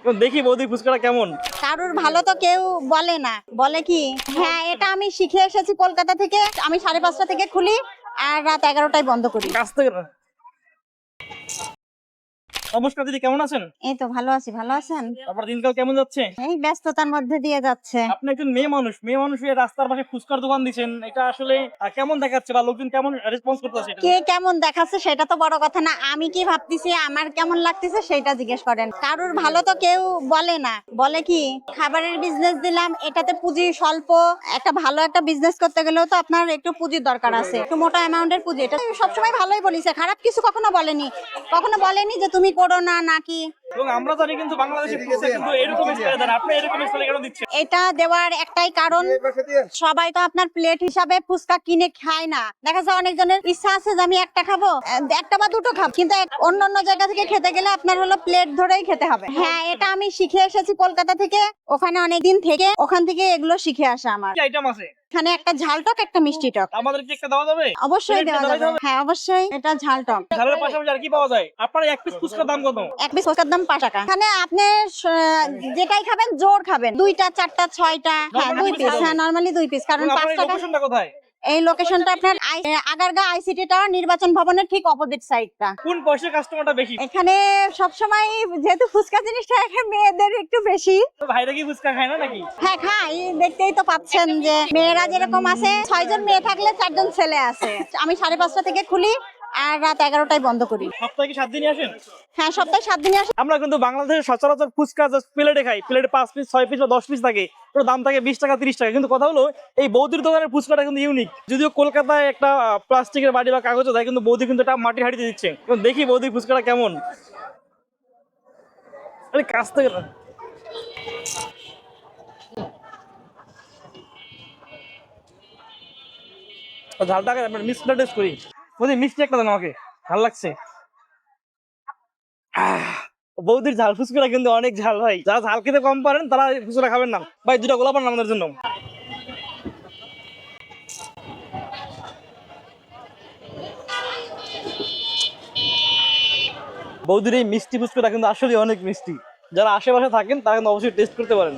দেখি বৌদি ফুচকাটা কেমন। কারুর ভালো তো কেউ বলে না, বলে কি হ্যাঁ এটা আমি শিখে এসেছি কলকাতা থেকে। আমি 5:30 থেকে খুলি আর রাত 11টায় বন্ধ করি। কাছ থেকে না। নমস্কার দিদি, কেমন আছেন? এই তো ভালো আছি, ভালো আছেন? আপনার দিনকাল কেমন যাচ্ছে? এই ব্যস্ততার মধ্যে দিয়ে যাচ্ছে। আপনি একজন মেয়ে মানুষ, মেয়ে মানুষ হয়ে রাস্তার পাশে ফুচকার দোকান দিচ্ছেন, এটা আসলে কেমন দেখাচ্ছে বা লোকজন কেমন রেসপন্স করতেছে? কে কেমন দেখাচ্ছে সেটা তো বড় কথা না, আমি কি ভাবতেছি আমার কেমন লাগতেছে সেটা জিজ্ঞেস করেন। কারুর ভালো তো কেউ বলে না, বলে কি খাবারের বিজনেস দিলাম, এটাতে পুঁজি স্বল্প। একটা ভালো একটা বিজনেস করতে গেলেও তো আপনার একটু পুঁজির দরকার আছে, একটু মোটা অ্যামাউন্টের পুঁজি। এটা সবসময় ভালোই বলিছে, খারাপ কিছু কখনো বলেনি, কখনো বলেনি যে তুমি করো না নাকি। এবং আমরা জানি কিন্তু বাংলাদেশে ফুচকা কিন্তু এরকম স্টাইলে দেন, আপনি এরকম স্টাইলে কেন দিচ্ছেন? এটা দেওয়ার একটাই কারণ, সবাই তো আপনার প্লেট হিসাবে ফুচকা কিনে খায় না। দেখা যায় অনেকজনের ইচ্ছা আছে যে আমি একটা খাবো, একটা বা দুটো খাবো, কিন্তু অন্য অন্য জায়গা থেকে খেতে গেলে আপনার হলো প্লেট ধরেই খেতে হবে। হ্যাঁ এটা আমি শিখে এসেছি কলকাতা থেকে, ওখানে অনেকদিন থেকে, ওখান থেকে এগুলো শিখে আসা আমার। কি আইটেম আছে? এখানে একটা ঝাল টক, একটা মিষ্টি টক। আমাদের কি একটা দেওয়া যাবে? অবশ্যই দেওয়া যাবে, হ্যাঁ অবশ্যই। এটা ঝাল টক। ঝালের পাশাপাশি আর কি পাওয়া যায়? আপনার এক পিস ফুচকার দাম কত? এক পিস ফুচকার দাম 5 টাকা। এখানে আপনি যেটাই খাবেন জোর খাবেন, 2টা 4টা 6টা, হ্যাঁ 2 পিস, হ্যাঁ নরমালি 2 পিস, কারণ 5 টাকা। লোকেশনটা কোথায়? এই লোকেশনটা আপনার আগারগাঁও আইসিটি টাওয়ার, নির্বাচন ভবনের ঠিক অপোজিট সাইডটা। কোন পয়সা কাস্টমারটা বেশি? এখানে সবসময় যেহেতু ফুচকা জিনিসটা এখানে মেয়েদের একটু বেশি। ভাইরা কি ফুচকা খায় না নাকি? হ্যাঁ খাই, দেখতেই তো পাচ্ছেন যে মেয়েরা যেরকম আছে, 6 জন মেয়ে থাকলে 4 জন ছেলে আছে। আমি 5:30 থেকে খুলি আর রাত 11টায় বন্ধ করি। সপ্তাহে কি 7 দিনই আসেন? হ্যাঁ সপ্তাহে 7 দিনই আসে। আমরা কিন্তু বাংলাদেশের সচরাচর ফুচকা জাস্ট প্লেটে খাই, প্লেটে 5 পিস 6 পিস বা 10 পিস থাকে, ওর দাম থাকে 20 টাকা 30 টাকা। কিন্তু কথা হলো এই বৌদির দোকানের ফুচকাটা কিন্তু ইউনিক। যদিও কলকাতায় একটা প্লাস্টিকের বাড়ি বা কাগজও দেয়, কিন্তু বৌদি কিন্তু এটা মাটির হাঁড়িতে দিচ্ছে। দেখি বৌদি ফুচকাটা কেমন। আরে কাছ থেকে না। ঝালটাকে আমরা মিক্সড টেস্ট করি। বৌদি মিষ্টি একটা দেন আমাকে, ভালো লাগছে। বৌদির ঝাল ফুচকাটা কিন্তু অনেক ঝাল ভাই, যারা ঝাল খেতে কম পারেন তারা ফুচকা খাবেন না ভাই। 2টা গোলাপ আন আমাদের জন্য। বৌদির এই মিষ্টি ফুচকাটা কিন্তু আসলে অনেক মিষ্টি। যারা আশেপাশে থাকেন তারা কিন্তু অবশ্যই টেস্ট করতে পারেন।